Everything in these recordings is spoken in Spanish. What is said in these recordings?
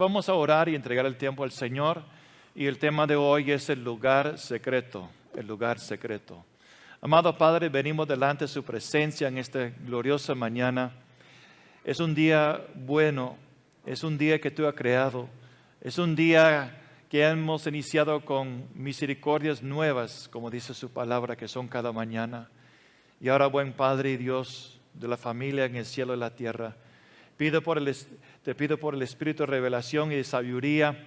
Vamos a orar y entregar el tiempo al Señor. Y el tema de hoy es el lugar secreto, el lugar secreto. Amado Padre, venimos delante de su presencia en esta gloriosa mañana. Es un día bueno, es un día que tú has creado, es un día que hemos iniciado con misericordias nuevas, como dice su palabra, que son cada mañana. Y ahora, buen Padre y Dios de la familia en el cielo y la tierra, te pido por el espíritu de revelación y de sabiduría,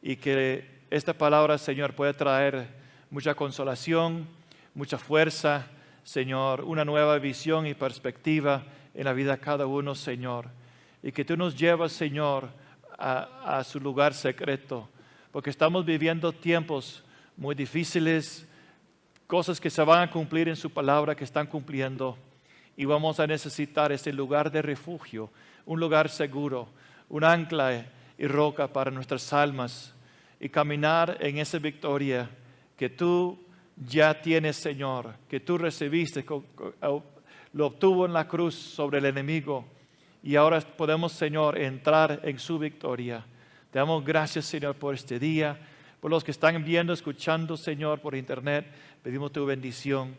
y que esta palabra, Señor, pueda traer mucha consolación, mucha fuerza, Señor, una nueva visión y perspectiva en la vida de cada uno, Señor. Y que tú nos llevas, Señor, a su lugar secreto, porque estamos viviendo tiempos muy difíciles, cosas que se van a cumplir en su palabra, que están cumpliendo, y vamos a necesitar ese lugar de refugio, un lugar seguro, un ancla y roca para nuestras almas, y caminar en esa victoria que tú ya tienes, Señor, que tú recibiste, lo obtuvo en la cruz sobre el enemigo, y ahora podemos, Señor, entrar en su victoria. Te damos gracias, Señor, por este día, por los que están viendo, escuchando, Señor, por internet. Pedimos tu bendición,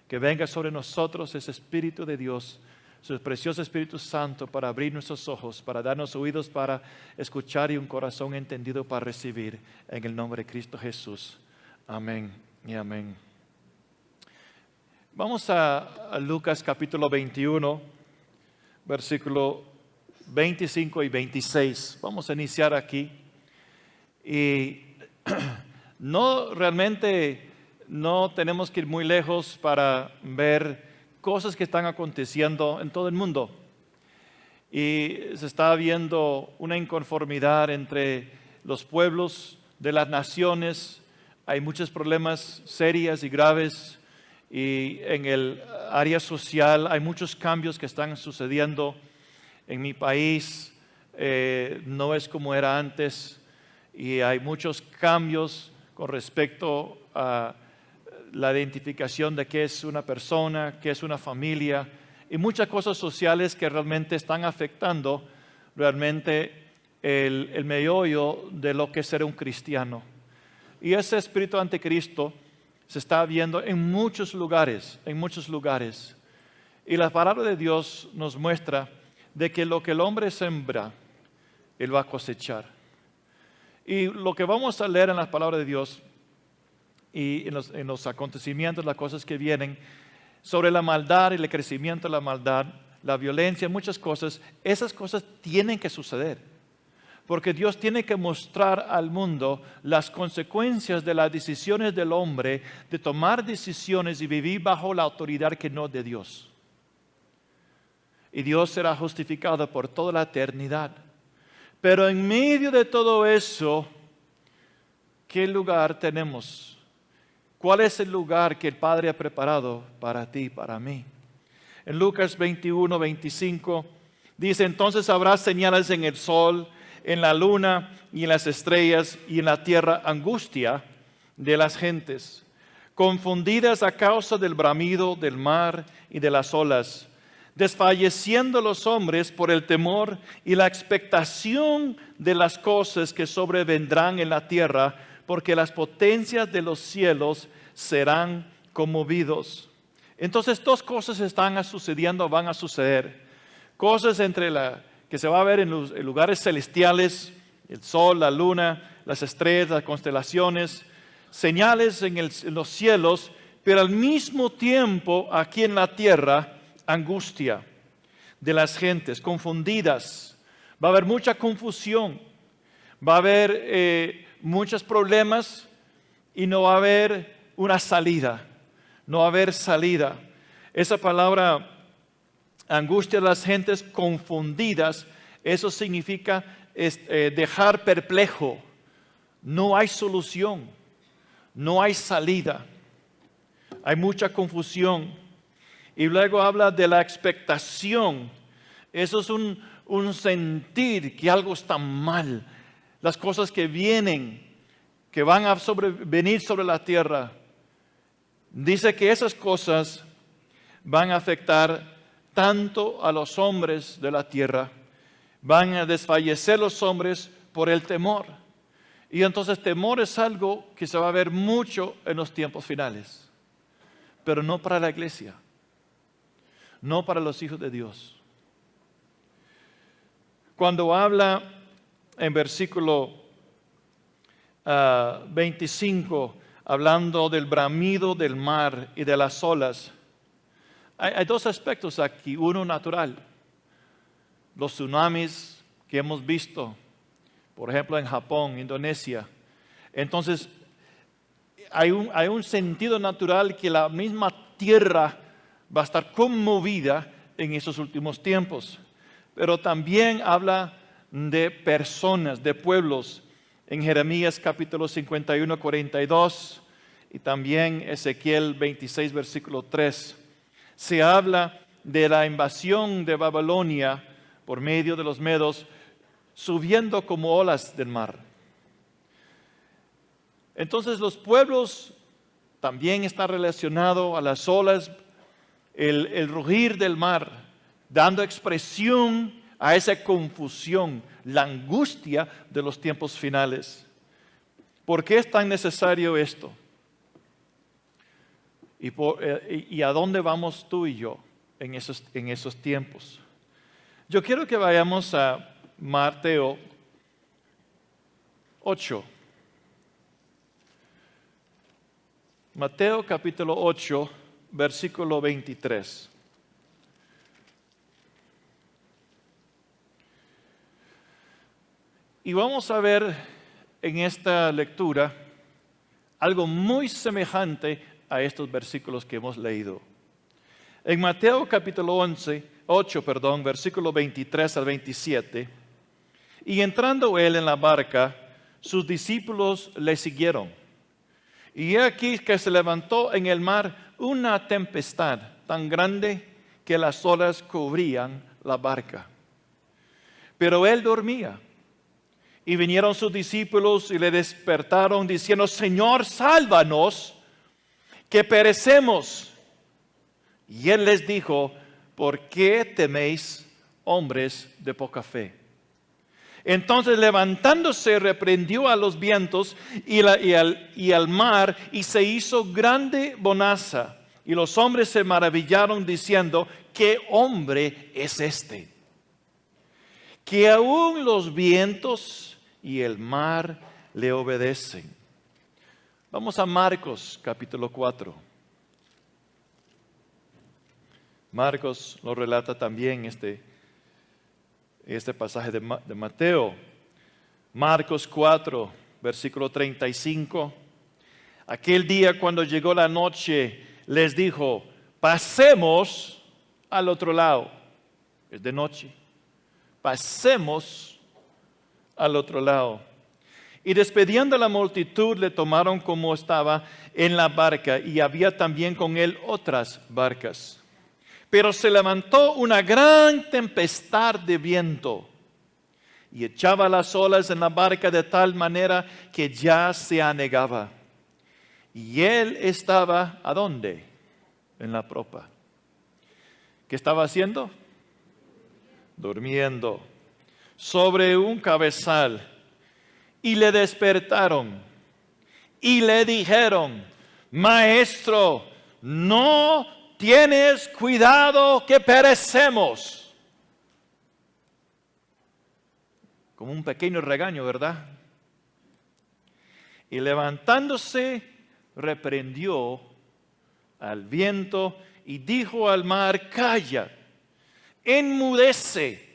que venga sobre nosotros ese Espíritu de Dios, su precioso Espíritu Santo, para abrir nuestros ojos, para darnos oídos para escuchar y un corazón entendido para recibir, en el nombre de Cristo Jesús. Amén y amén. Vamos a Lucas capítulo 21, versículo 25 y 26. Vamos a iniciar aquí. Y realmente no tenemos que ir muy lejos para ver cosas que están aconteciendo en todo el mundo. Y se está viendo una inconformidad entre los pueblos de las naciones. Hay muchos problemas serios y graves. Y en el área social hay muchos cambios que están sucediendo. En mi país no es como era antes. Y hay muchos cambios con respecto a la identificación de qué es una persona, qué es una familia, y muchas cosas sociales que realmente están afectando realmente el meollo de lo que es ser un cristiano. Y ese espíritu anticristo se está viendo en muchos lugares, en muchos lugares. Y la palabra de Dios nos muestra de que lo que el hombre siembra, él va a cosechar. Y lo que vamos a leer en la palabra de Dios y en los acontecimientos, las cosas que vienen, sobre la maldad y el crecimiento de la maldad, la violencia, muchas cosas, esas cosas tienen que suceder. Porque Dios tiene que mostrar al mundo las consecuencias de las decisiones del hombre, de tomar decisiones y vivir bajo la autoridad que no es de Dios. Y Dios será justificado por toda la eternidad. Pero en medio de todo eso, ¿qué lugar tenemos? ¿Cuál es el lugar que el Padre ha preparado para ti y para mí? En Lucas 21, 25 dice: entonces habrá señales en el sol, en la luna y en las estrellas, y en la tierra angustia de las gentes, confundidas a causa del bramido del mar y de las olas, desfalleciendo los hombres por el temor y la expectación de las cosas que sobrevendrán en la tierra, porque las potencias de los cielos serán conmovidos. Entonces, dos cosas están sucediendo, van a suceder. Cosas que se va a ver en los lugares celestiales, el sol, la luna, las estrellas, las constelaciones, señales en los cielos, pero al mismo tiempo aquí en la tierra, angustia de las gentes, confundidas. Va a haber mucha confusión, va a haber muchos problemas y no va a haber una salida, no va a haber salida. Esa palabra angustia de las gentes confundidas, eso significa dejar perplejo. No hay solución, no hay salida, hay mucha confusión. Y luego habla de la expectación. Eso es un sentir que algo está mal. Las cosas que vienen, que van a venir sobre la tierra. Dice que esas cosas van a afectar tanto a los hombres de la tierra, van a desfallecer los hombres por el temor. Y entonces temor es algo que se va a ver mucho en los tiempos finales, pero no para la iglesia, no para los hijos de Dios. Cuando habla en versículo 25, hablando del bramido del mar y de las olas, hay dos aspectos aquí. Uno natural, los tsunamis que hemos visto, por ejemplo en Japón, Indonesia. Entonces hay un sentido natural que la misma tierra va a estar conmovida en esos últimos tiempos. Pero también habla de personas, de pueblos, en Jeremías capítulo 51, 42 y también Ezequiel 26, versículo 3. Se habla de la invasión de Babilonia por medio de los medos, subiendo como olas del mar. Entonces los pueblos también están relacionados a las olas, el rugir del mar, dando expresión a esa confusión, la angustia de los tiempos finales. ¿Por qué es tan necesario esto? ¿Y a dónde vamos tú y yo en esos tiempos? Yo quiero que vayamos a Mateo 8. Mateo capítulo 8, versículo 23. Y vamos a ver en esta lectura algo muy semejante a estos versículos que hemos leído. En Mateo capítulo 8, versículo 23 al 27, y entrando él en la barca, sus discípulos le siguieron. Y he aquí que se levantó en el mar una tempestad tan grande que las olas cubrían la barca. Pero él dormía. Y vinieron sus discípulos y le despertaron diciendo: Señor, sálvanos, que perecemos. Y él les dijo: ¿por qué teméis, hombres de poca fe? Entonces levantándose reprendió a los vientos y al mar, y se hizo grande bonanza. Y los hombres se maravillaron diciendo: ¿qué hombre es este, que aún los vientos y el mar le obedecen? Vamos a Marcos capítulo 4. Marcos lo relata también este pasaje de Mateo. Marcos 4, versículo 35. Aquel día, cuando llegó la noche, les dijo: pasemos al otro lado. Es de noche. Pasemos al otro lado. Y despidiendo a la multitud, le tomaron como estaba en la barca, y había también con él otras barcas. Pero se levantó una gran tempestad de viento, y echaba las olas en la barca de tal manera que ya se anegaba. Y él estaba, ¿a dónde? En la proa. ¿Qué estaba haciendo? Durmiendo sobre un cabezal. Y le despertaron y le dijeron: Maestro, ¿no tienes cuidado que perecemos? Como un pequeño regaño, ¿verdad? Y levantándose, reprendió al viento y dijo al mar: calla, enmudece.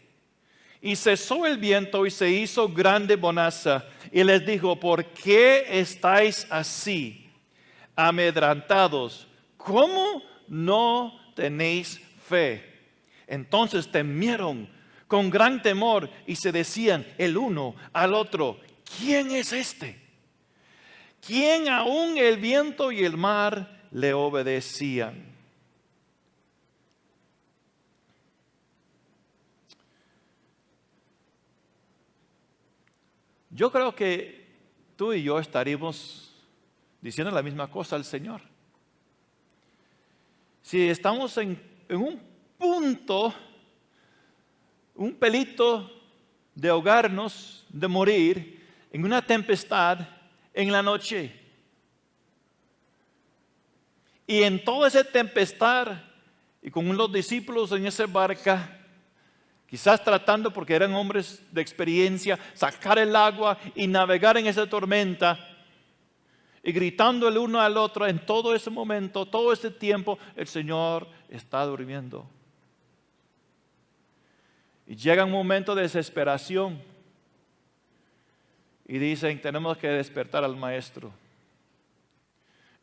Y cesó el viento y se hizo grande bonanza. Y les dijo: ¿por qué estáis así amedrentados? ¿Cómo no tenéis fe? Entonces temieron con gran temor y se decían el uno al otro: ¿quién es este? ¿Quién aún el viento y el mar le obedecían? Yo creo que tú y yo estaríamos diciendo la misma cosa al Señor. Si estamos en un punto, un pelito de ahogarnos, de morir en una tempestad en la noche. Y en toda esa tempestad, y con los discípulos en esa barca, quizás tratando, porque eran hombres de experiencia, sacar el agua y navegar en esa tormenta, y gritando el uno al otro, en todo ese momento, todo ese tiempo, el Señor está durmiendo. Y llega un momento de desesperación y dicen, tenemos que despertar al Maestro.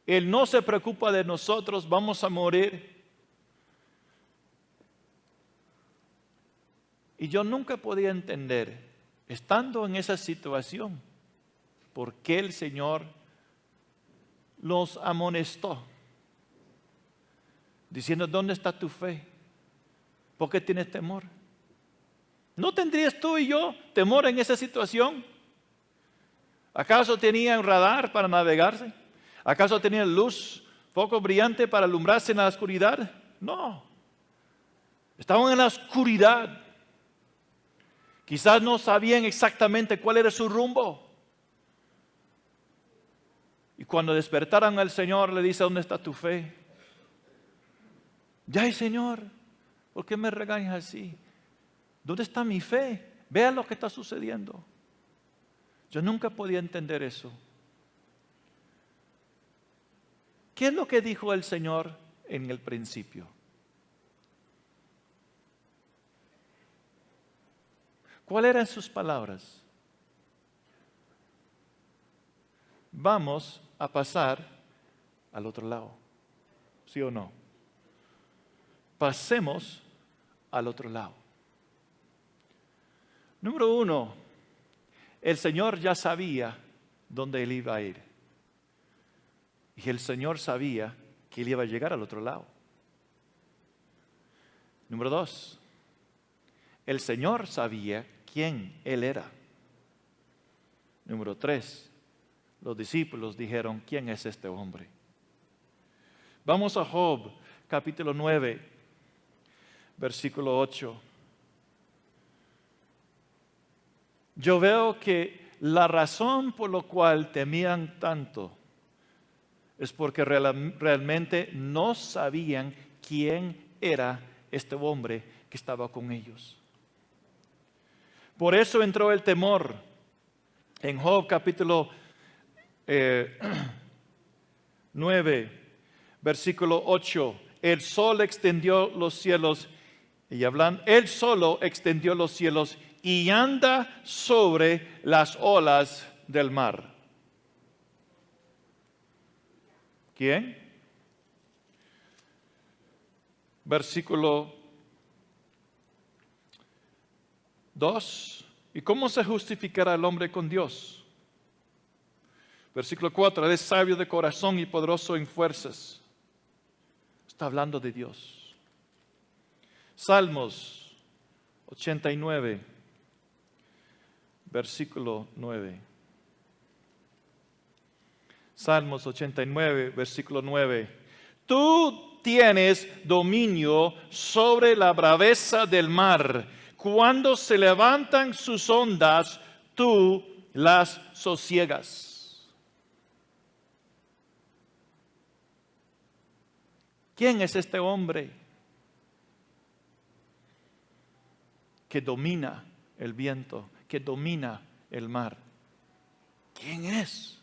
Él no se preocupa de nosotros, vamos a morir. Y yo nunca podía entender, estando en esa situación, por qué el Señor los amonestó, diciendo, ¿dónde está tu fe? ¿Por qué tienes temor? ¿No tendrías tú y yo temor en esa situación? ¿Acaso tenían radar para navegarse? ¿Acaso tenían luz, foco brillante para alumbrarse en la oscuridad? No. Estaban en la oscuridad. Quizás no sabían exactamente cuál era su rumbo. Y cuando despertaron al Señor, le dice, ¿dónde está tu fe? Ya, Señor, ¿por qué me regañas así? ¿Dónde está mi fe? Vea lo que está sucediendo. Yo nunca podía entender eso. ¿Qué es lo que dijo el Señor en el principio? ¿Cuáles eran sus palabras? Vamos a pasar al otro lado. ¿Sí o no? Pasemos al otro lado. Número 1, el Señor ya sabía dónde Él iba a ir. Y el Señor sabía que Él iba a llegar al otro lado. Número 2, el Señor sabía quién Él era. Número 3, los discípulos dijeron, ¿quién es este hombre? Vamos a Job, capítulo 9, versículo 8. Yo veo que la razón por la cual temían tanto es porque realmente no sabían quién era este hombre que estaba con ellos. Por eso entró el temor. En Job capítulo 9, versículo 8, el sol extendió los cielos, y hablan, él solo extendió los cielos y anda sobre las olas del mar. ¿Quién? Versículo 2. ¿Y cómo se justificará el hombre con Dios? Versículo 4. Él es sabio de corazón y poderoso en fuerzas. Está hablando de Dios. Salmos 89, versículo 9. Salmos 89, versículo 9. Tú tienes dominio sobre la braveza del mar. Cuando se levantan sus ondas, tú las sosiegas. ¿Quién es este hombre que domina el viento, que domina el mar? ¿Quién es?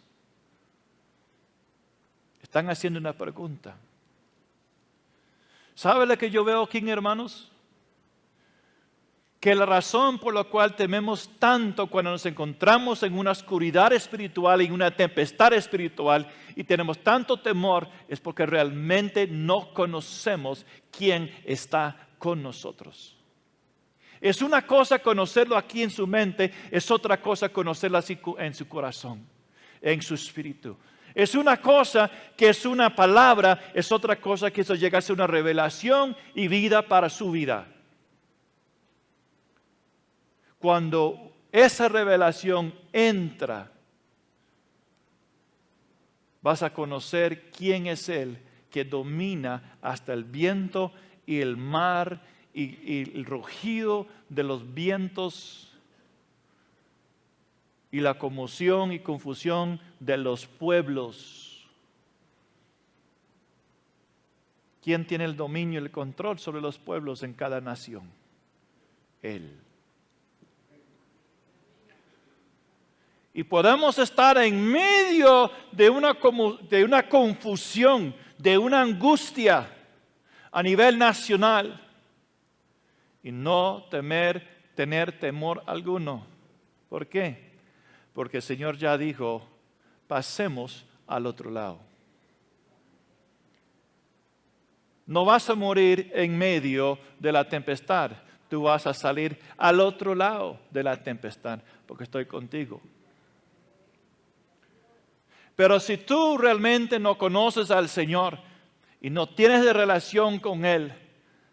Están haciendo una pregunta. ¿Sabe lo que yo veo aquí, hermanos? Que la razón por la cual tememos tanto cuando nos encontramos en una oscuridad espiritual, en una tempestad espiritual, y tenemos tanto temor, es porque realmente no conocemos quién está con nosotros. Es una cosa conocerlo aquí en su mente, es otra cosa conocerlo así en su corazón, en su espíritu. Es una cosa que es una palabra, es otra cosa que eso llega a ser una revelación y vida para su vida. Cuando esa revelación entra, vas a conocer quién es Él que domina hasta el viento y el mar y el rugido de los vientos y la conmoción y confusión de los pueblos. ¿Quién tiene el dominio y el control sobre los pueblos en cada nación? Él. Y podemos estar en medio de una confusión, de una angustia a nivel nacional y no tener temor alguno. ¿Por qué? Porque el Señor ya dijo, pasemos al otro lado. No vas a morir en medio de la tempestad, tú vas a salir al otro lado de la tempestad, porque estoy contigo. Pero si tú realmente no conoces al Señor y no tienes de relación con Él,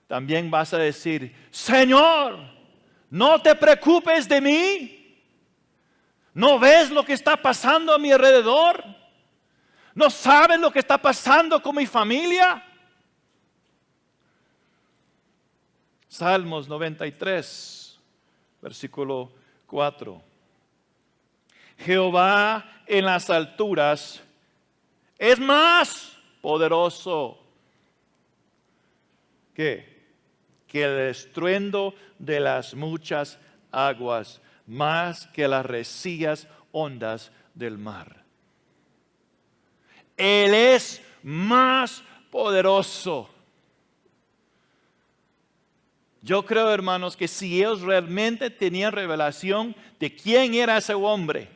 también vas a decir, Señor, no te preocupes de mí. ¿No ves lo que está pasando a mi alrededor? ¿No sabes lo que está pasando con mi familia? Salmos 93, versículo 4. Jehová en las alturas es más poderoso que el estruendo de las muchas aguas, más que las recias ondas del mar. Él es más poderoso. Yo creo, hermanos, que si ellos realmente tenían revelación de quién era ese hombre,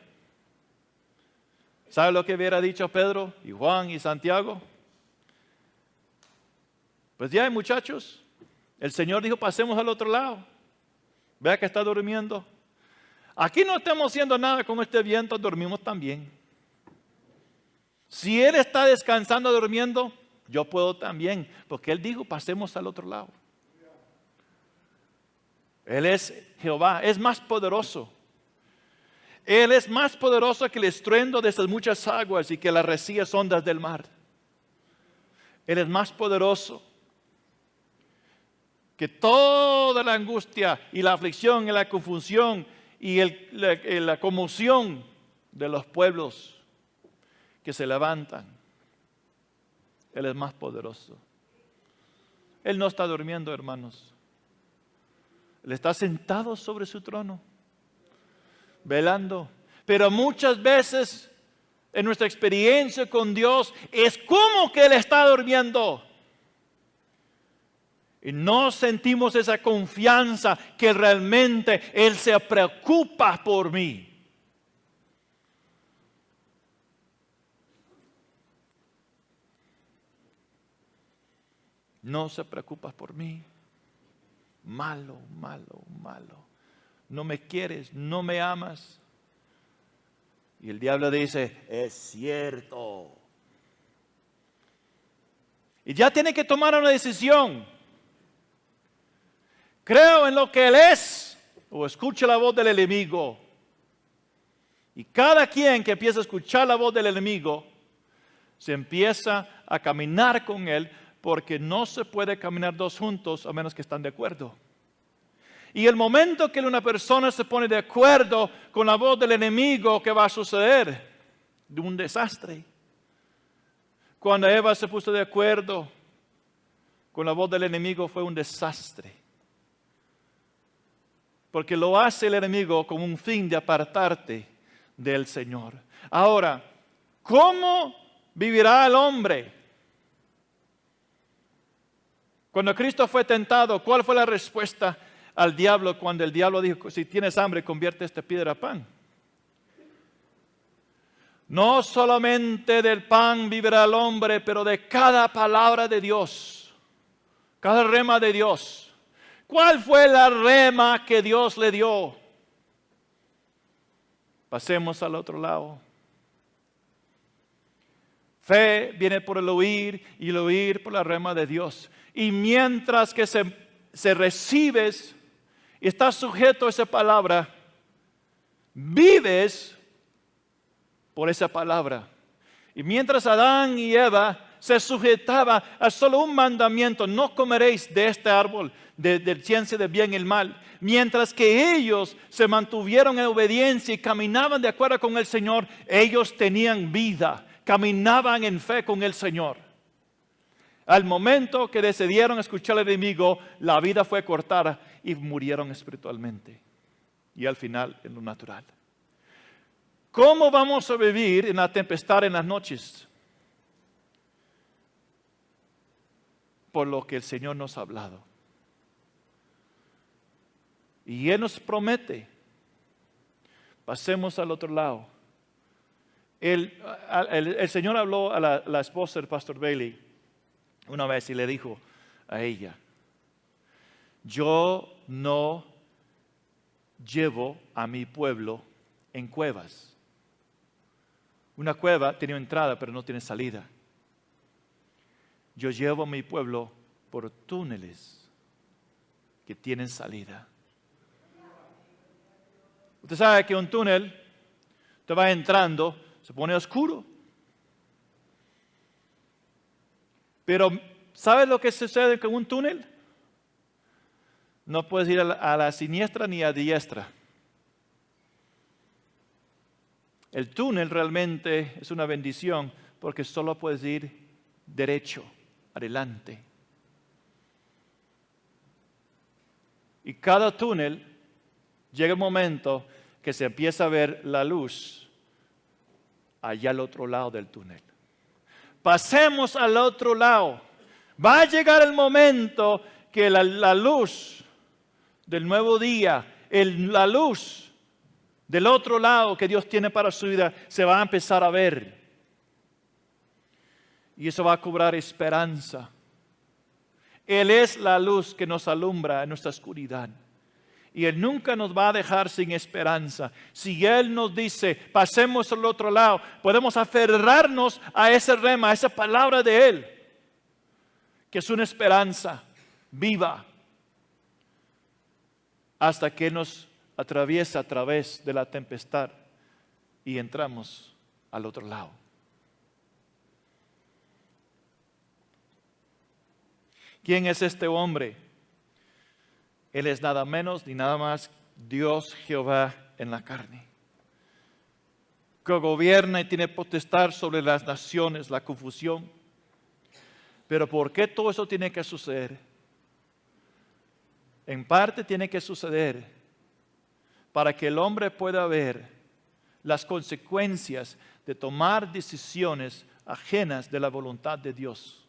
¿sabe lo que hubiera dicho Pedro y Juan y Santiago? Pues ya, muchachos, el Señor dijo, pasemos al otro lado. Vea que está durmiendo. Aquí no estamos haciendo nada con este viento, dormimos también. Si Él está descansando, durmiendo, yo puedo también, porque Él dijo, pasemos al otro lado. Él es Jehová, es más poderoso. Él es más poderoso que el estruendo de esas muchas aguas y que las recias ondas del mar. Él es más poderoso que toda la angustia y la aflicción y la confusión y la conmoción de los pueblos que se levantan. Él es más poderoso. Él no está durmiendo, hermanos. Él está sentado sobre su trono, velando. Pero muchas veces en nuestra experiencia con Dios es como que Él está durmiendo. Y no sentimos esa confianza que realmente Él se preocupa por mí. No se preocupa por mí. Malo, malo, malo. No me quieres, no me amas. Y el diablo dice, es cierto. Y ya tiene que tomar una decisión. Creo en lo que Él es o escucho la voz del enemigo. Y cada quien que empieza a escuchar la voz del enemigo se empieza a caminar con Él, porque no se puede caminar dos juntos a menos que están de acuerdo. Y el momento que una persona se pone de acuerdo con la voz del enemigo, ¿qué va a suceder? De un desastre. Cuando Eva se puso de acuerdo con la voz del enemigo fue un desastre. Porque lo hace el enemigo con un fin de apartarte del Señor. Ahora, ¿cómo vivirá el hombre? Cuando Cristo fue tentado, ¿cuál fue la respuesta al diablo cuando el diablo dijo, si tienes hambre, convierte esta piedra a pan? No solamente del pan vivirá el hombre, pero de cada palabra de Dios, cada rema de Dios. ¿Cuál fue la rema que Dios le dio? Pasemos al otro lado. Fe viene por el oír y el oír por la rema de Dios. Y mientras que se recibes y estás sujeto a esa palabra, vives por esa palabra. Y mientras Adán y Eva se sujetaba a solo un mandamiento: no comeréis de este árbol de ciencia de bien y el mal. Mientras que ellos se mantuvieron en obediencia y caminaban de acuerdo con el Señor, ellos tenían vida, caminaban en fe con el Señor. Al momento que decidieron escuchar al enemigo, la vida fue cortada y murieron espiritualmente. Y al final en lo natural. ¿Cómo vamos a vivir en la tempestad en las noches? Por lo que el Señor nos ha hablado. Y Él nos promete: pasemos al otro lado. El Señor habló a la esposa del pastor Bailey una vez y le dijo a ella: yo no llevo a mi pueblo en cuevas. Una cueva tiene entrada pero no tiene salida. Yo llevo a mi pueblo por túneles que tienen salida. Usted sabe que un túnel, te va entrando, se pone oscuro. Pero ¿sabes lo que sucede con un túnel? No puedes ir a la siniestra ni a diestra. El túnel realmente es una bendición porque solo puedes ir derecho, adelante. Y cada túnel llega un momento que se empieza a ver la luz allá al otro lado del túnel. Pasemos al otro lado. Va a llegar el momento que la luz del nuevo día, la luz del otro lado que Dios tiene para su vida, se va a empezar a ver. Y eso va a cobrar esperanza. Él es la luz que nos alumbra en nuestra oscuridad. Y Él nunca nos va a dejar sin esperanza. Si Él nos dice, pasemos al otro lado, podemos aferrarnos a ese rema, a esa palabra de Él, que es una esperanza viva, hasta que nos atraviesa a través de la tempestad y entramos al otro lado. ¿Quién es este hombre? Él es nada menos ni nada más Dios Jehová en la carne, que gobierna y tiene potestad sobre las naciones, la confusión. Pero ¿por qué todo eso tiene que suceder? En parte tiene que suceder para que el hombre pueda ver las consecuencias de tomar decisiones ajenas de la voluntad de Dios.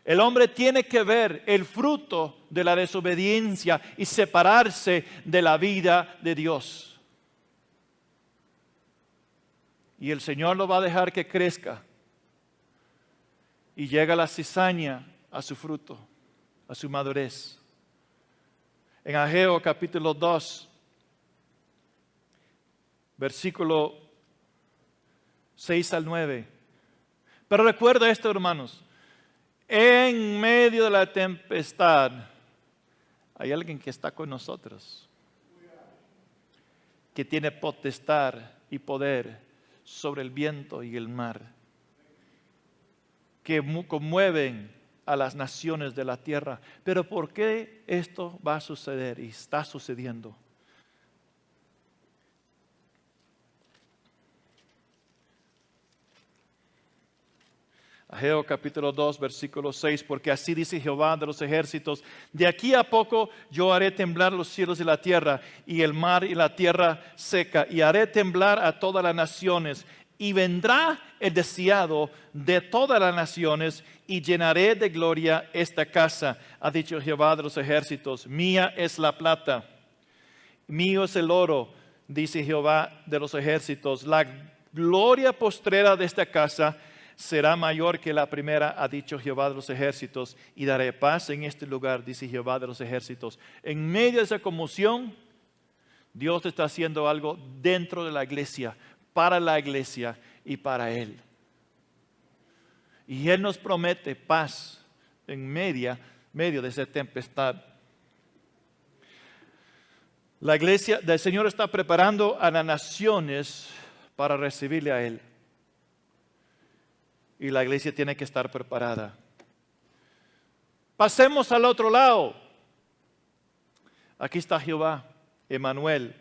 El hombre tiene que ver el fruto de la desobediencia y separarse de la vida de Dios. Y el Señor lo va a dejar que crezca. Y llega la cizaña a su fruto, a su madurez. En Ageo capítulo 2, versículo 6 al 9. Pero recuerda esto, hermanos. En medio de la tempestad hay alguien que está con nosotros, que tiene potestad y poder sobre el viento y el mar, que conmueven a las naciones de la tierra. Pero ¿por qué esto va a suceder y está sucediendo? Ageo capítulo 2, versículo 6, porque así dice Jehová de los ejércitos: de aquí a poco yo haré temblar los cielos y la tierra, y el mar y la tierra seca, y haré temblar a todas las naciones, y vendrá el deseado de todas las naciones, y llenaré de gloria esta casa, ha dicho Jehová de los ejércitos. Mía es la plata, mío es el oro, dice Jehová de los ejércitos. La gloria postrera de esta casa será mayor que la primera, ha dicho Jehová de los ejércitos, y daré paz en este lugar, dice Jehová de los ejércitos. En medio de esa conmoción, Dios está haciendo algo dentro de la iglesia, para la iglesia y para Él. Y Él nos promete paz en medio de esa tempestad. La iglesia del Señor está preparando a las naciones para recibirle a Él. y la iglesia tiene que estar preparada. Pasemos al otro lado. Aquí está Jehová, Emmanuel,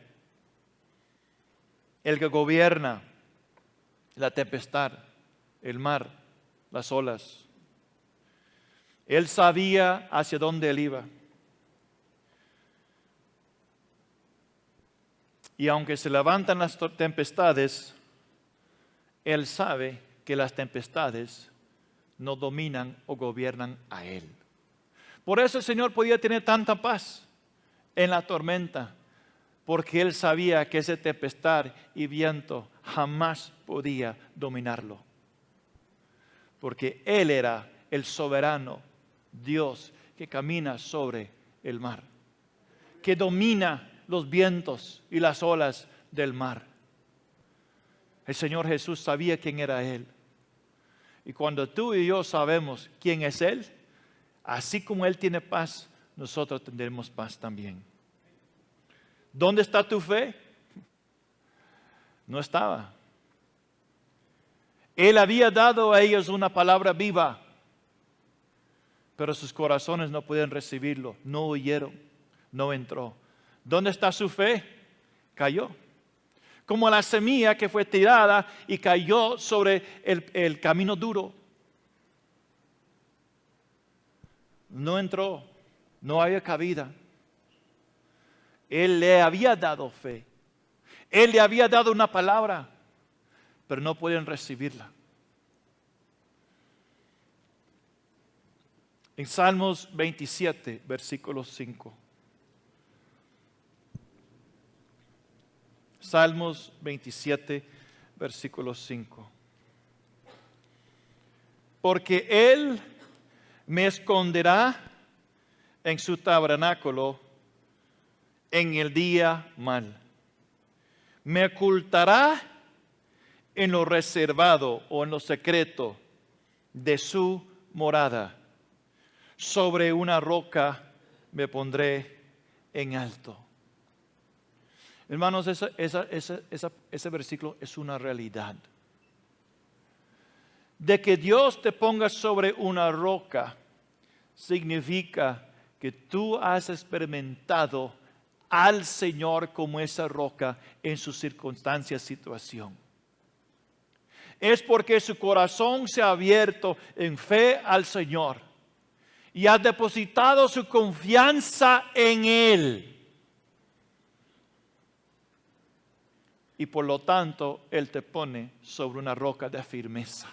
el que gobierna la tempestad, el mar, las olas. Él sabía hacia dónde él iba. Y aunque se levantan las tempestades, él sabe que las tempestades no dominan o gobiernan a él. Por eso el Señor podía tener tanta paz en la tormenta, porque él sabía que esa tempestad y viento jamás podía dominarlo. Porque él era el soberano Dios que camina sobre el mar, que domina los vientos y las olas del mar. El Señor Jesús sabía quién era Él. Y cuando tú y yo sabemos quién es Él, así como Él tiene paz, nosotros tendremos paz también. ¿Dónde está tu fe? No estaba. Él había dado a ellos una palabra viva, pero sus corazones no pueden recibirlo, no oyeron, no entró. ¿Dónde está su fe? Cayó. Como la semilla que fue tirada y cayó sobre el camino duro. No entró, no había cabida. Él le había dado fe. Él le había dado una palabra, pero no pueden recibirla. En Salmos 27, versículo 5. Salmos 27, versículo 5. Porque Él me esconderá en su tabernáculo en el día mal. Me ocultará en lo reservado o en lo secreto de su morada. Sobre una roca me pondré en alto. Hermanos, ese versículo es una realidad. De que Dios te ponga sobre una roca significa que tú has experimentado al Señor como esa roca en su circunstancia, situación. Es porque su corazón se ha abierto en fe al Señor y has depositado su confianza en Él. Y por lo tanto, Él te pone sobre una roca de firmeza.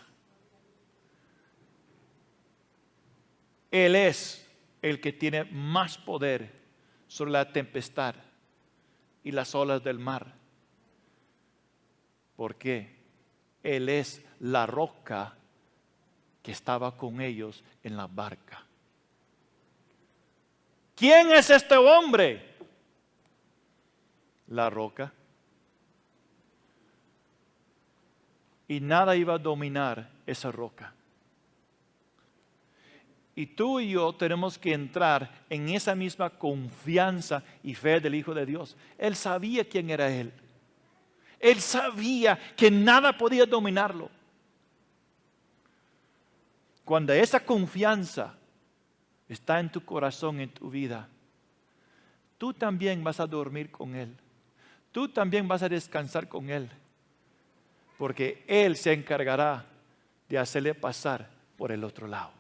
Él es el que tiene más poder sobre la tempestad y las olas del mar. Porque Él es la roca que estaba con ellos en la barca. ¿Quién es este hombre? La roca. Y nada iba a dominar esa roca. Y tú y yo tenemos que entrar en esa misma confianza y fe del Hijo de Dios. Él sabía quién era Él. Él sabía que nada podía dominarlo. Cuando esa confianza está en tu corazón, en tu vida, tú también vas a dormir con Él. Tú también vas a descansar con Él. Porque Él se encargará de hacerle pasar por el otro lado.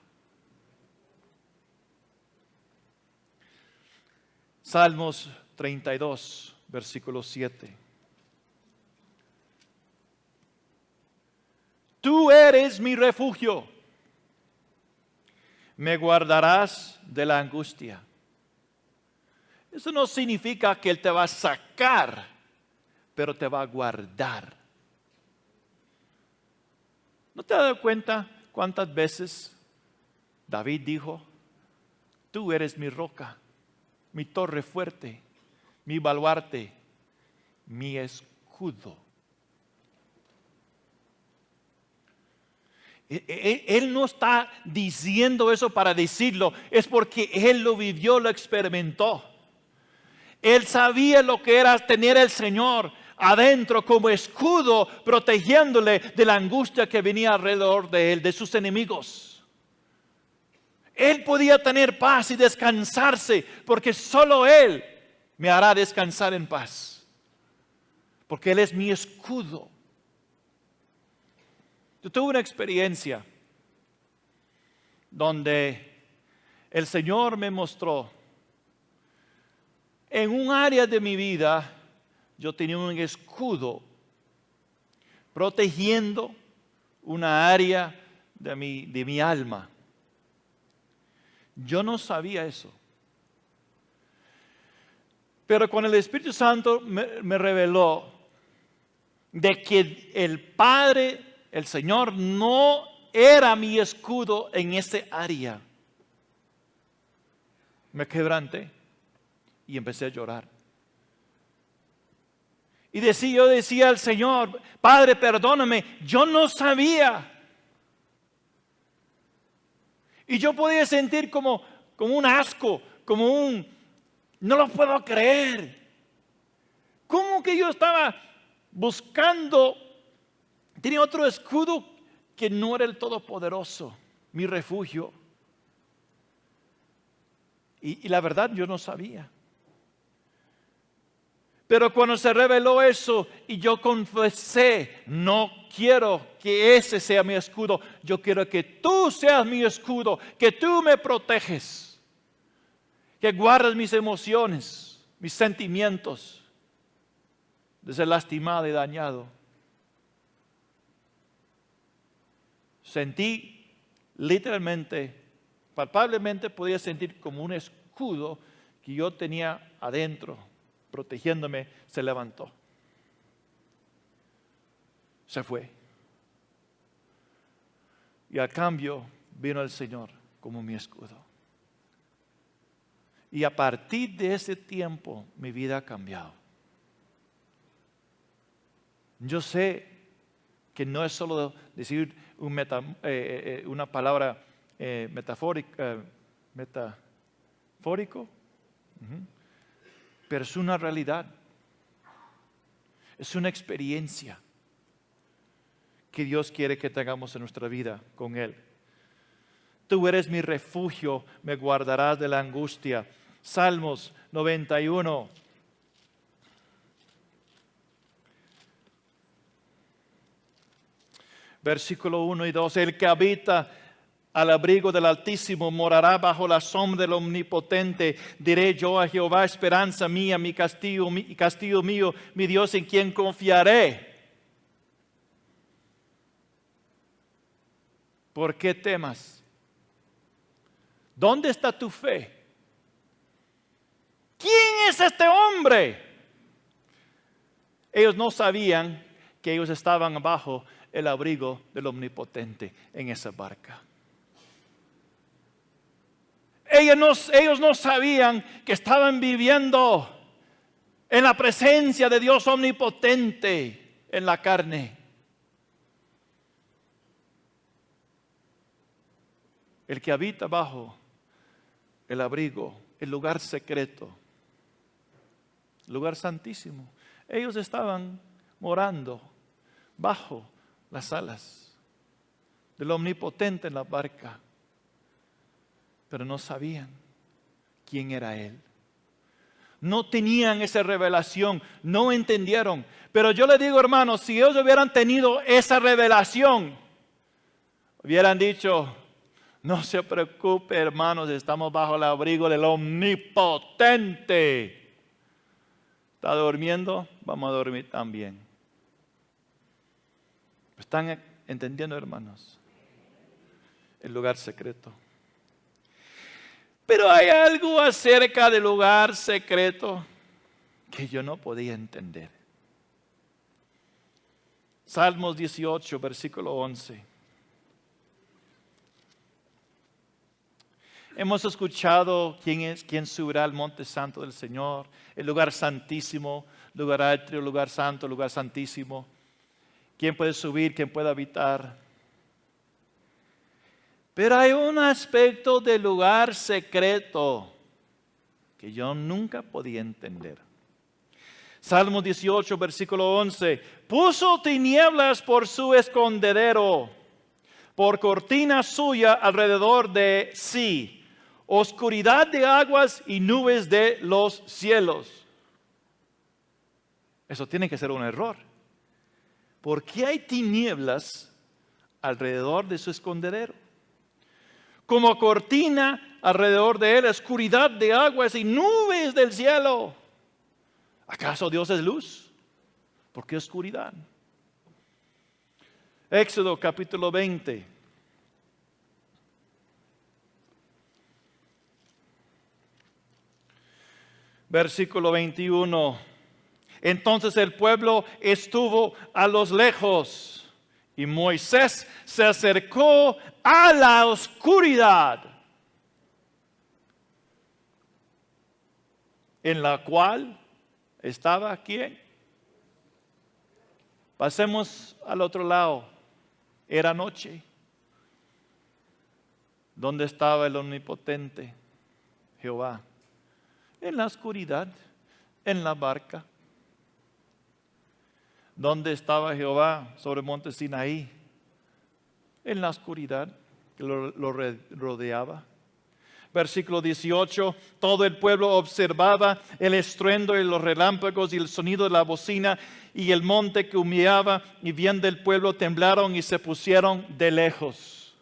Salmos 32, versículo 7. Tú eres mi refugio. Me guardarás de la angustia. Eso no significa que Él te va a sacar, pero te va a guardar. ¿No te has dado cuenta cuántas veces David dijo, tú eres mi roca, mi torre fuerte, mi baluarte, mi escudo? Él no está diciendo eso para decirlo, es porque Él lo vivió, lo experimentó. Él sabía lo que era tener al Señor adentro como escudo, protegiéndole de la angustia que venía alrededor de él, de sus enemigos. Él podía tener paz y descansarse, porque solo Él me hará descansar en paz. Porque Él es mi escudo. Yo tuve una experiencia donde el Señor me mostró, en un área de mi vida, yo tenía un escudo protegiendo una área de mi alma. Yo no sabía eso. Pero cuando el Espíritu Santo me reveló de que el Padre, el Señor, no era mi escudo en ese área, me quebranté y empecé a llorar. Y yo decía al Señor, Padre, perdóname, yo no sabía. Y yo podía sentir como un asco, no lo puedo creer. ¿Cómo que yo estaba buscando, tenía otro escudo que no era el Todopoderoso, mi refugio? Y la verdad yo no sabía. Pero cuando se reveló eso y yo confesé, no quiero que ese sea mi escudo, yo quiero que tú seas mi escudo, que tú me proteges, que guardes mis emociones, mis sentimientos de ser lastimado y dañado. Sentí literalmente, palpablemente podía sentir como un escudo que yo tenía adentro, protegiéndome, se levantó. Se fue. Y a cambio vino el Señor como mi escudo. Y a partir de ese tiempo mi vida ha cambiado. Yo sé que no es solo decir una palabra metafórico, pero es una realidad. Es una experiencia que Dios quiere que tengamos en nuestra vida con Él. Tú eres mi refugio, me guardarás de la angustia. Salmos 91. Versículo 1 y 2. El que habita al abrigo del Altísimo morará bajo la sombra del Omnipotente. Diré yo a Jehová, esperanza mía, mi castillo mío, mi Dios en quien confiaré. ¿Por qué temas? ¿Dónde está tu fe? ¿Quién es este hombre? Ellos no sabían que ellos estaban bajo el abrigo del Omnipotente en esa barca. Ellos no sabían que estaban viviendo en la presencia de Dios omnipotente en la carne. El que habita bajo el abrigo, el lugar secreto, el lugar santísimo. Ellos estaban morando bajo las alas del Omnipotente en la barca, pero no sabían quién era Él. No tenían esa revelación, no entendieron. Pero yo le digo, hermanos, si ellos hubieran tenido esa revelación, hubieran dicho, no se preocupe, hermanos, estamos bajo el abrigo del Omnipotente. ¿Está durmiendo? Vamos a dormir también. ¿Están entendiendo, hermanos? El lugar secreto. Pero hay algo acerca del lugar secreto que yo no podía entender. Salmos 18, versículo 11. Hemos escuchado quién subirá al monte santo del Señor, el lugar santísimo, lugar atrio, lugar santo, lugar santísimo. ¿Quién puede subir? ¿Quién puede habitar? Pero hay un aspecto del lugar secreto que yo nunca podía entender. Salmo 18, versículo 11. Puso tinieblas por su escondedero, por cortina suya alrededor de sí, oscuridad de aguas y nubes de los cielos. Eso tiene que ser un error. ¿Por qué hay tinieblas alrededor de su escondedero? Como cortina alrededor de él, oscuridad de aguas y nubes del cielo. ¿Acaso Dios es luz? ¿Por qué oscuridad? Éxodo capítulo 20. Versículo 21. Entonces el pueblo estuvo a los lejos y Moisés se acercó a la oscuridad, en la cual estaba ¿quién? Pasemos al otro lado. Era noche. ¿Dónde estaba el omnipotente Jehová? En la oscuridad, en la barca. ¿Dónde estaba Jehová sobre el monte Sinaí? En la oscuridad que lo rodeaba. Versículo 18, todo el pueblo observaba el estruendo de los relámpagos y el sonido de la bocina y el monte que humeaba, y viendo el pueblo temblaron y se pusieron de lejos.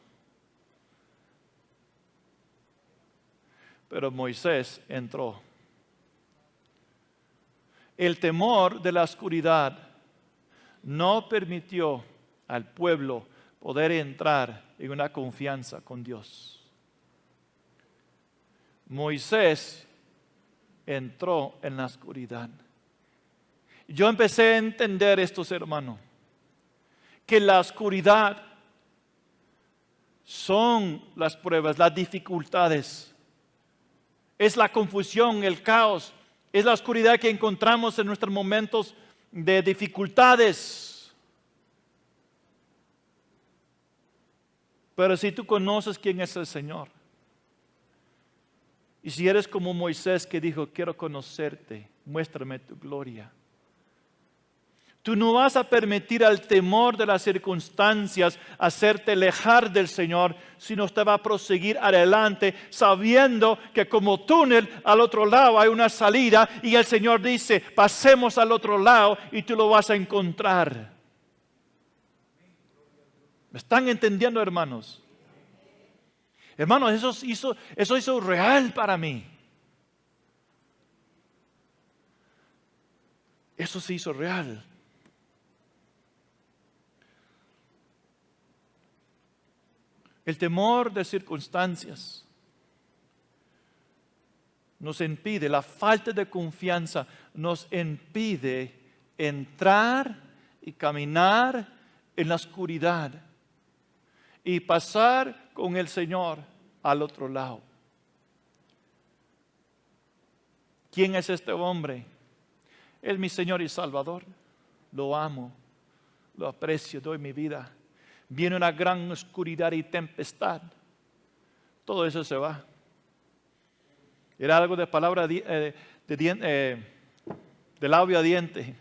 Pero Moisés entró. El temor de la oscuridad no permitió al pueblo poder entrar en una confianza con Dios. Moisés entró en la oscuridad. Yo empecé a entender esto, hermano, que la oscuridad son las pruebas, las dificultades. Es la confusión, el caos. Es la oscuridad que encontramos en nuestros momentos de dificultades. Pero si tú conoces quién es el Señor, y si eres como Moisés que dijo, quiero conocerte, muéstrame tu gloria. Tú no vas a permitir al temor de las circunstancias hacerte alejar del Señor, sino usted va a proseguir adelante sabiendo que como túnel al otro lado hay una salida y el Señor dice, pasemos al otro lado y tú lo vas a encontrar. ¿Me están entendiendo, hermanos? Hermanos, eso hizo real para mí. Eso se hizo real. El temor de circunstancias nos impide, la falta de confianza nos impide entrar y caminar en la oscuridad y pasar con el Señor al otro lado. ¿Quién es este hombre? Es mi Señor y Salvador. Lo amo, lo aprecio, doy mi vida. Viene una gran oscuridad y tempestad. Todo eso se va. Era algo de palabra de labio a diente.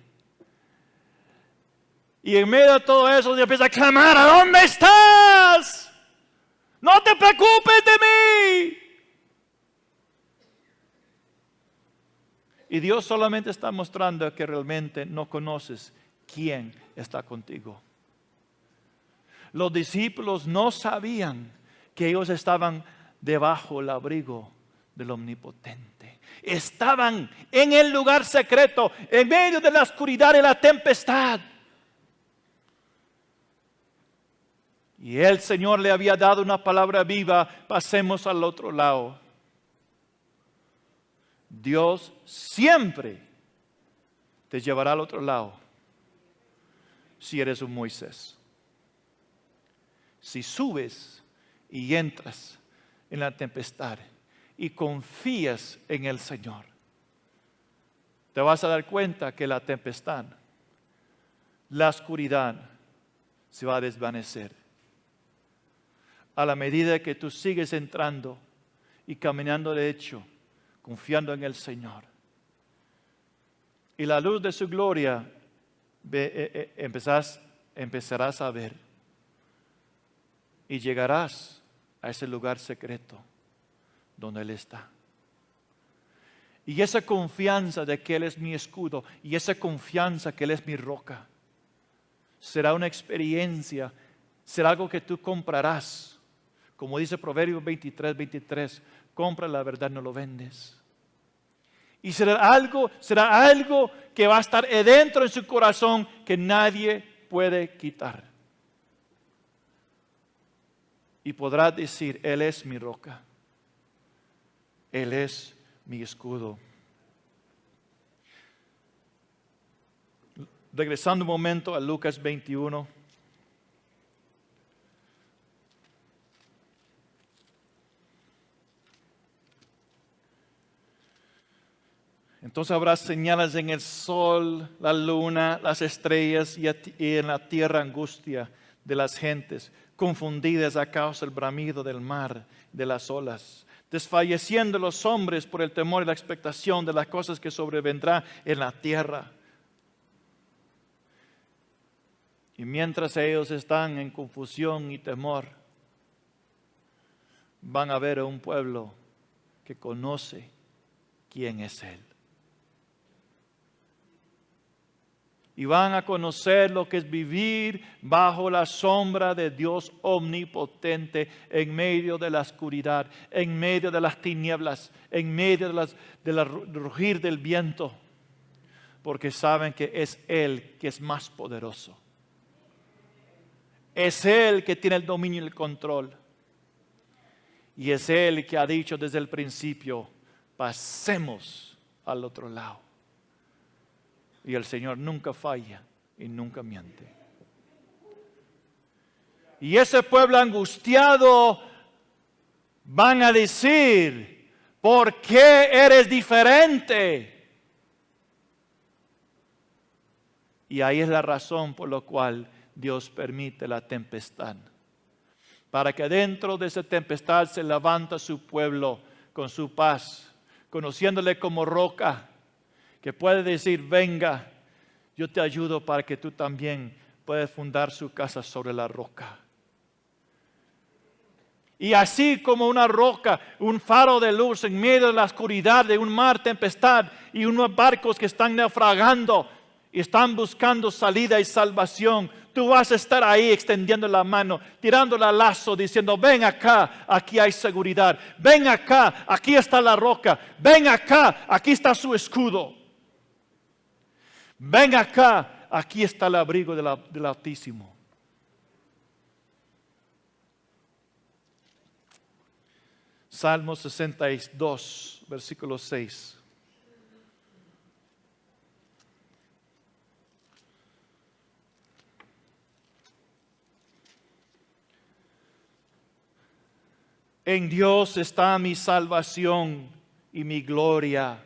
Y en medio de todo eso Dios empieza a clamar, ¿a dónde estás? No te preocupes de mí. Y Dios solamente está mostrando que realmente no conoces quién está contigo. Los discípulos no sabían que ellos estaban debajo del abrigo del Omnipotente. Estaban en el lugar secreto, en medio de la oscuridad y la tempestad. Y el Señor le había dado una palabra viva, pasemos al otro lado. Dios siempre te llevará al otro lado si eres un Moisés. Si subes y entras en la tempestad y confías en el Señor, te vas a dar cuenta que la tempestad, la oscuridad se va a desvanecer. A la medida que tú sigues entrando y caminando derecho, confiando en el Señor. y la luz de su gloria empezarás a ver. Y llegarás a ese lugar secreto donde Él está. Y esa confianza de que Él es mi escudo y esa confianza que Él es mi roca será una experiencia, será algo que tú comprarás. Como dice Proverbios 23, compra la verdad, no lo vendes. Y será algo que va a estar dentro de su corazón que nadie puede quitar. Y podrá decir, Él es mi roca, Él es mi escudo. Regresando un momento a Lucas 21. Entonces habrá señales en el sol, la luna, las estrellas y en la tierra angustia de las gentes, confundidas a causa del bramido del mar, de las olas, desfalleciendo los hombres por el temor y la expectación de las cosas que sobrevendrán en la tierra. Y mientras ellos están en confusión y temor, van a ver a un pueblo que conoce quién es Él. Y van a conocer lo que es vivir bajo la sombra de Dios omnipotente, en medio de la oscuridad, en medio de las tinieblas, en medio del rugir del viento, porque saben que es Él que es más poderoso. Es Él que tiene el dominio y el control. Y es Él que ha dicho desde el principio, pasemos al otro lado. Y el Señor nunca falla y nunca miente. Y ese pueblo angustiado van a decir, ¿por qué eres diferente? Y ahí es la razón por la cual Dios permite la tempestad. Para que dentro de esa tempestad se levanta su pueblo con su paz, conociéndole como roca, que puede decir, venga, yo te ayudo para que tú también puedas fundar su casa sobre la roca. Y así como una roca, un faro de luz en medio de la oscuridad de un mar tempestad y unos barcos que están naufragando y están buscando salida y salvación, tú vas a estar ahí extendiendo la mano, tirando el lazo, diciendo, ven acá, aquí hay seguridad. Ven acá, aquí está la roca. Ven acá, aquí está su escudo. Ven acá, aquí está el abrigo del Altísimo. Salmo 62, versículo 6. En Dios está mi salvación y mi gloria.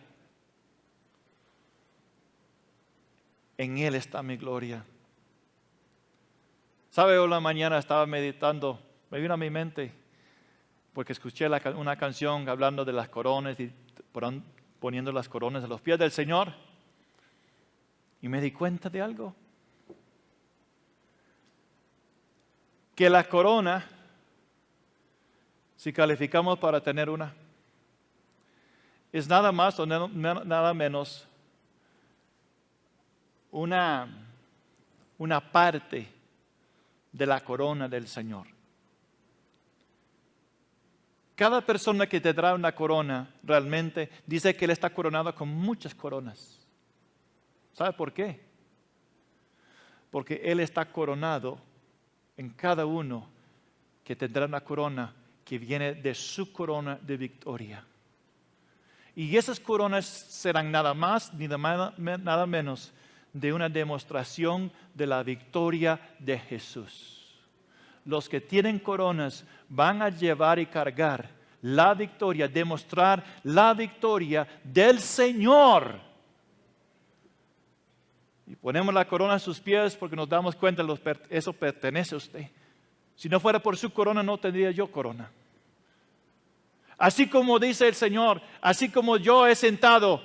En Él está mi gloria. ¿Sabe? Hoy en la mañana estaba meditando, me vino a mi mente, porque escuché una canción hablando de las coronas y poniendo las coronas a los pies del Señor. Y me di cuenta de algo. Que la corona, si calificamos para tener una, es nada más o nada menos una parte de la corona del Señor. Cada persona que te trae una corona realmente dice que Él está coronado con muchas coronas. ¿Sabe por qué? Porque Él está coronado en cada uno que tendrá una corona que viene de su corona de victoria. Y esas coronas serán nada más ni nada menos de una demostración de la victoria de Jesús. Los que tienen coronas van a llevar y cargar la victoria, demostrar la victoria del Señor. Y ponemos la corona a sus pies porque nos damos cuenta que eso pertenece a usted. Si no fuera por su corona, no tendría yo corona. Así como dice el Señor, así como yo he sentado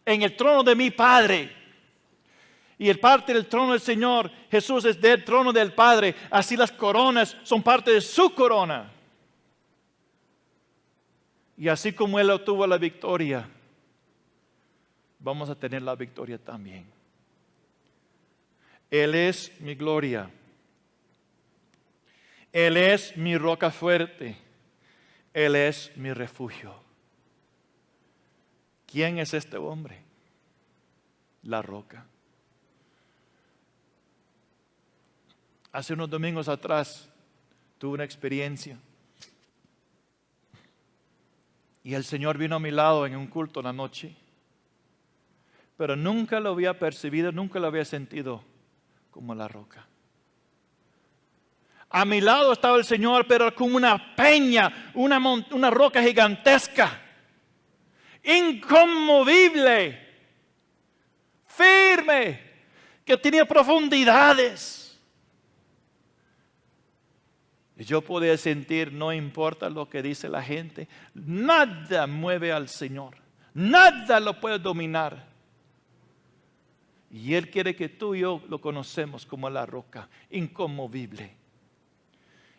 en el trono de mi Padre, y el parte del trono del Señor, Jesús es del trono del Padre, así las coronas son parte de su corona. Y así como Él obtuvo la victoria, vamos a tener la victoria también. Él es mi gloria. Él es mi roca fuerte. Él es mi refugio. ¿Quién es este hombre? La roca. Hace unos domingos atrás tuve una experiencia. Y el Señor vino a mi lado en un culto en la noche. Pero nunca lo había percibido, nunca lo había sentido como la roca. A mi lado estaba el Señor, pero como una peña, una roca gigantesca, inconmovible, firme, que tenía profundidades. Y yo podía sentir, no importa lo que dice la gente, nada mueve al Señor, nada lo puede dominar. Y Él quiere que tú y yo lo conocemos como la roca, inconmovible.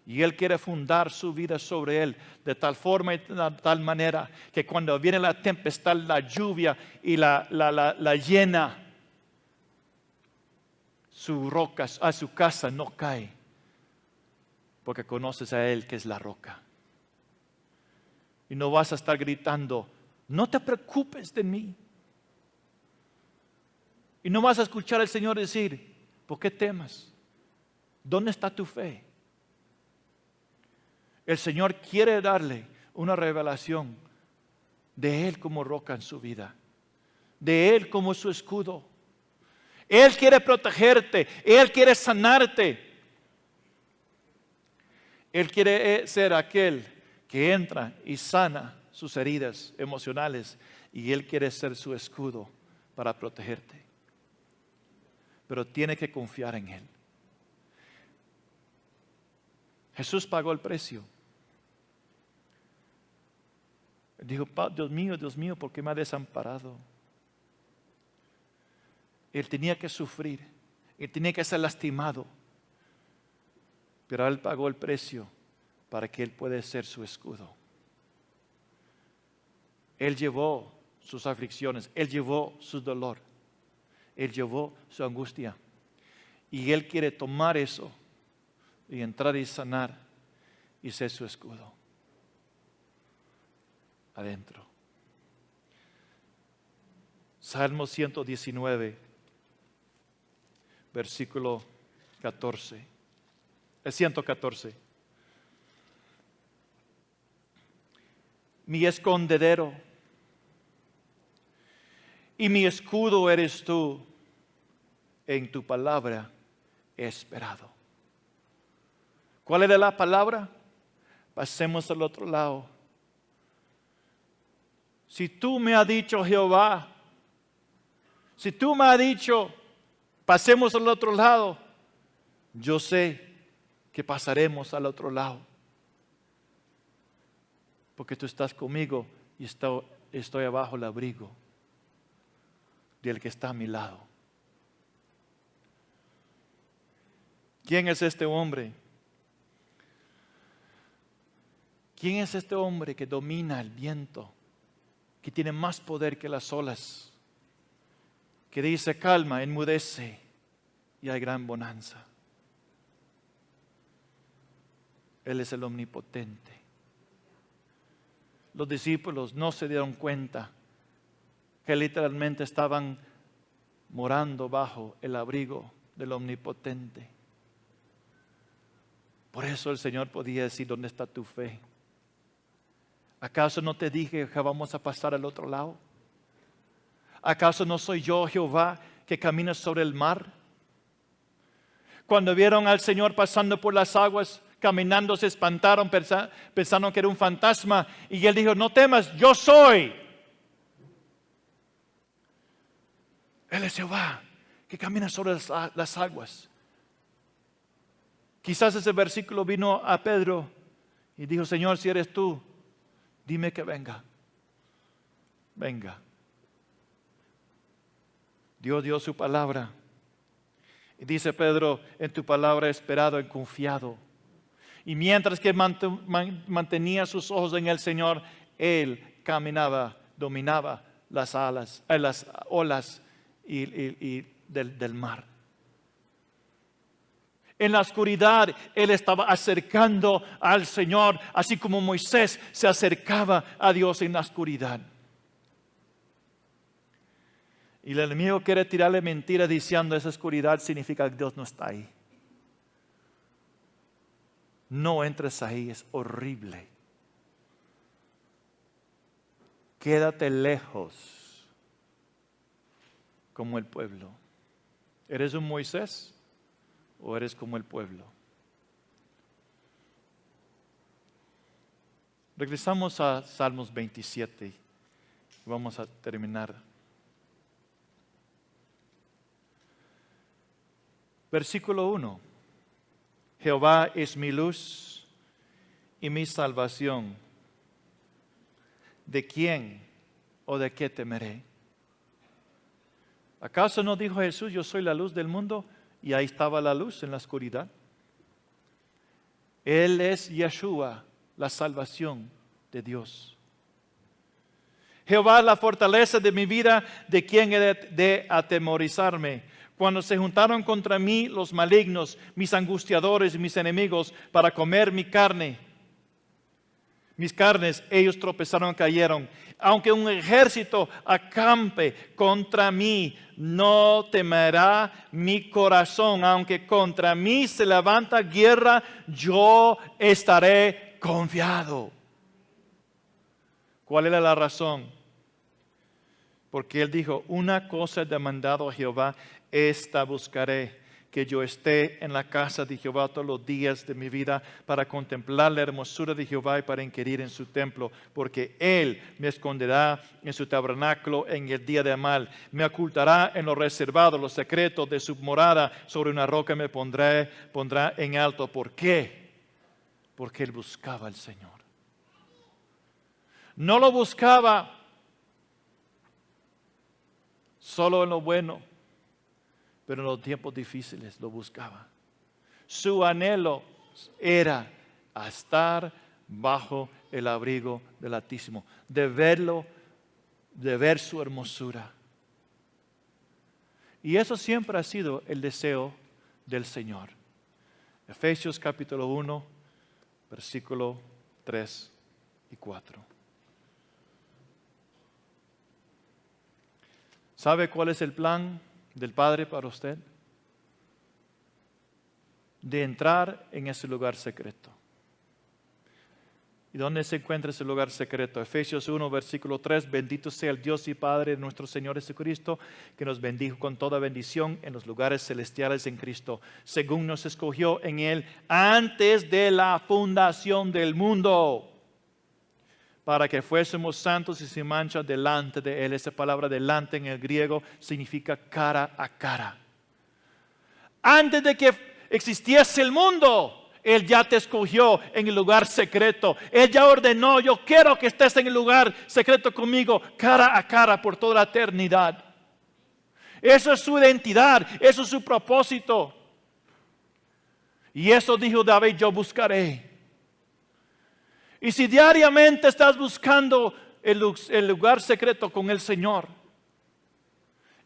Y Él quiere fundar su vida sobre Él de tal forma y de tal manera que cuando viene la tempestad, la lluvia y la llena, su roca, a su casa no cae. Porque conoces a Él que es la roca. Y no vas a estar gritando, no te preocupes de mí. Y no vas a escuchar al Señor decir, ¿por qué temas? ¿Dónde está tu fe? El Señor quiere darle una revelación de Él como roca en su vida, de Él como su escudo. Él quiere protegerte, Él quiere sanarte. Él quiere ser aquel que entra y sana sus heridas emocionales y Él quiere ser su escudo para protegerte. Pero tiene que confiar en Él. Jesús pagó el precio. Dijo, Dios mío, ¿por qué me ha desamparado? Él tenía que sufrir, Él tenía que ser lastimado, pero Él pagó el precio para que Él pueda ser su escudo. Él llevó sus aflicciones, Él llevó su dolor, Él llevó su angustia. Y Él quiere tomar eso y entrar y sanar y ser su escudo. Adentro. Salmo 119, versículo 14. 114. Mi escondedero y mi escudo eres tú, en tu palabra he esperado. ¿Cuál era la palabra? Pasemos al otro lado. Si tú me has dicho, Jehová, si tú me has dicho, pasemos al otro lado, yo sé que pasaremos al otro lado. Porque tú estás conmigo y estoy abajo el abrigo del que está a mi lado. ¿Quién es este hombre? ¿Quién es este hombre que domina el viento? Que tiene más poder que las olas, que dice calma, enmudece y hay gran bonanza. Él es el omnipotente. Los discípulos no se dieron cuenta que literalmente estaban morando bajo el abrigo del omnipotente. Por eso el Señor podía decir, ¿dónde está tu fe? ¿Acaso no te dije que vamos a pasar al otro lado? ¿Acaso no soy yo, Jehová, que camina sobre el mar? Cuando vieron al Señor pasando por las aguas, caminando, se espantaron, pensaron que era un fantasma. Y Él dijo, no temas, yo soy. Él es Jehová, que camina sobre las aguas. Quizás ese versículo vino a Pedro y dijo, Señor, si eres tú, dime que venga. Venga. Dios dio su palabra Y dice Pedro, en tu palabra he esperado, he confiado. Y mientras que mantenía sus ojos en el Señor, él caminaba, dominaba las olas y del mar. En la oscuridad, él estaba acercando al Señor, así como Moisés se acercaba a Dios en la oscuridad. Y el enemigo quiere tirarle mentiras diciendo esa oscuridad significa que Dios no está ahí. No entres ahí, es horrible. Quédate lejos como el pueblo. ¿Eres un Moisés o eres como el pueblo? Regresamos a Salmos 27 y vamos a terminar. Versículo 1. Jehová es mi luz y mi salvación. ¿De quién o de qué temeré? ¿Acaso no dijo Jesús, yo soy la luz del mundo? Y ahí estaba la luz en la oscuridad. Él es Yeshua, la salvación de Dios. Jehová es la fortaleza de mi vida, ¿de quién he de atemorizarme? Cuando se juntaron contra mí los malignos, mis angustiadores y mis enemigos, para comer mi carne, mis carnes, ellos tropezaron y cayeron. Aunque un ejército acampe contra mí, no temerá mi corazón. Aunque contra mí se levanta guerra, yo estaré confiado. ¿Cuál era la razón? Porque él dijo, una cosa he demandado a Jehová, esta buscaré, que yo esté en la casa de Jehová todos los días de mi vida, para contemplar la hermosura de Jehová y para inquirir en su templo, porque él me esconderá en su tabernáculo en el día de mal, me ocultará en lo reservado, los secretos de su morada, sobre una roca me pondrá en alto. ¿Por qué? Porque él buscaba al Señor. No lo buscaba solo en lo bueno, pero en los tiempos difíciles lo buscaba. Su anhelo era estar bajo el abrigo del Altísimo, de verlo, de ver su hermosura. Y eso siempre ha sido el deseo del Señor. Efesios capítulo 1, versículo 3 y 4. ¿Sabe cuál es el plan del Padre para usted? De entrar en ese lugar secreto. ¿Y dónde se encuentra ese lugar secreto? Efesios 1, versículo 3. Bendito sea el Dios y Padre de nuestro Señor Jesucristo, que nos bendijo con toda bendición en los lugares celestiales en Cristo, según nos escogió en Él antes de la fundación del mundo, para que fuésemos santos y sin mancha delante de Él. Esa palabra delante en el griego significa cara a cara. Antes de que existiese el mundo, Él ya te escogió en el lugar secreto. Él ya ordenó, yo quiero que estés en el lugar secreto conmigo, cara a cara por toda la eternidad. Eso es su identidad, eso es su propósito. Y eso dijo David, yo buscaré. Y si diariamente estás buscando el lugar secreto con el Señor,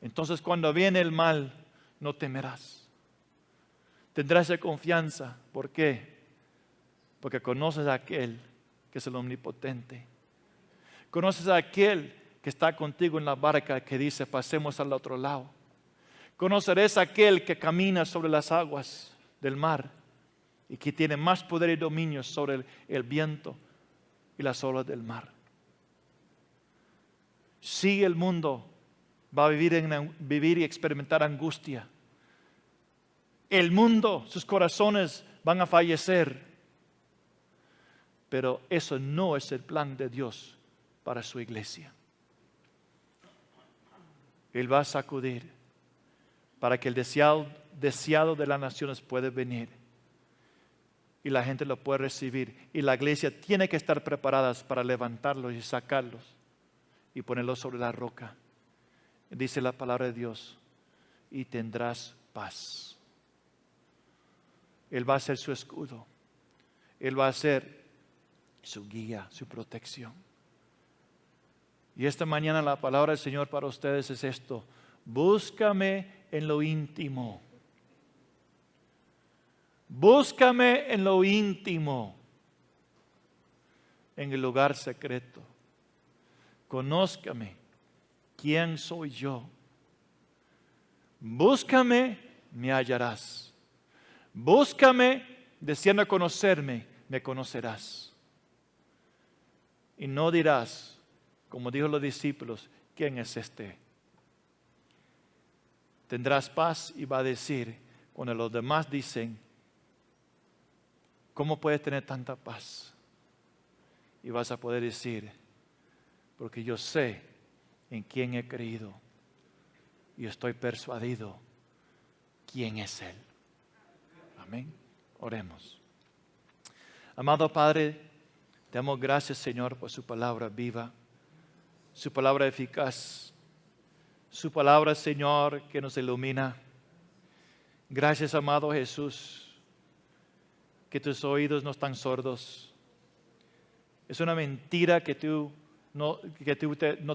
entonces cuando viene el mal, no temerás. Tendrás esa confianza. ¿Por qué? Porque conoces a aquel que es el omnipotente. Conoces a aquel que está contigo en la barca que dice, pasemos al otro lado. Conocerás a aquel que camina sobre las aguas del mar y que tiene más poder y dominio sobre el viento y las olas del mar. Si el mundo va a vivir y experimentar angustia, el mundo, sus corazones van a fallecer, pero eso no es el plan de Dios para su iglesia. Él va a sacudir para que el deseado de las naciones pueda venir y la gente lo puede recibir, y la iglesia tiene que estar preparada para levantarlos y sacarlos y ponerlos sobre la roca. Dice la palabra de Dios, y tendrás paz. Él va a ser su escudo. Él va a ser su guía, su protección. Y esta mañana la palabra del Señor para ustedes es esto: búscame en lo íntimo. Búscame en lo íntimo, en el lugar secreto. Conózcame quién soy yo. Búscame, me hallarás. Búscame, deseando conocerme, me conocerás. Y no dirás, como dijo los discípulos, ¿quién es este? Tendrás paz y va a decir, cuando los demás dicen, ¿cómo puedes tener tanta paz? Y vas a poder decir, porque yo sé en quién he creído y estoy persuadido quién es Él. Amén. Oremos. Amado Padre, te damos gracias, Señor, por su palabra viva, su palabra eficaz, su palabra, Señor, que nos ilumina. Gracias, amado Jesús, que tus oídos no están sordos. Es una mentira que tú no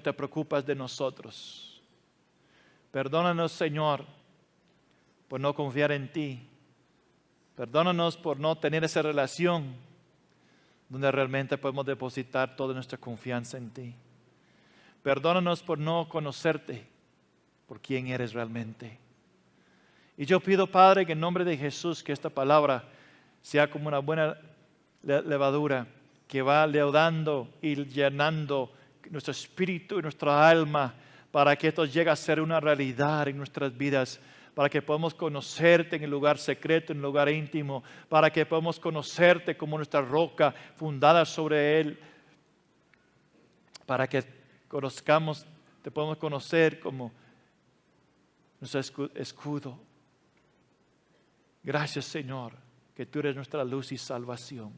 te preocupas de nosotros. Perdónanos, Señor, por no confiar en ti. Perdónanos por no tener esa relación donde realmente podemos depositar toda nuestra confianza en ti. Perdónanos por no conocerte, por quién eres realmente. Y yo pido, Padre, que en nombre de Jesús, que esta palabra sea como una buena levadura que va leudando y llenando nuestro espíritu y nuestra alma para que esto llegue a ser una realidad en nuestras vidas, para que podamos conocerte en el lugar secreto, en el lugar íntimo, para que podamos conocerte como nuestra roca fundada sobre Él, para que conozcamos, te podamos conocer como nuestro escudo. Gracias, Señor, que tú eres nuestra luz y salvación.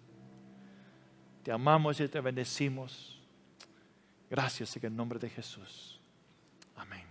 Te amamos y te bendecimos. Gracias en el nombre de Jesús. Amén.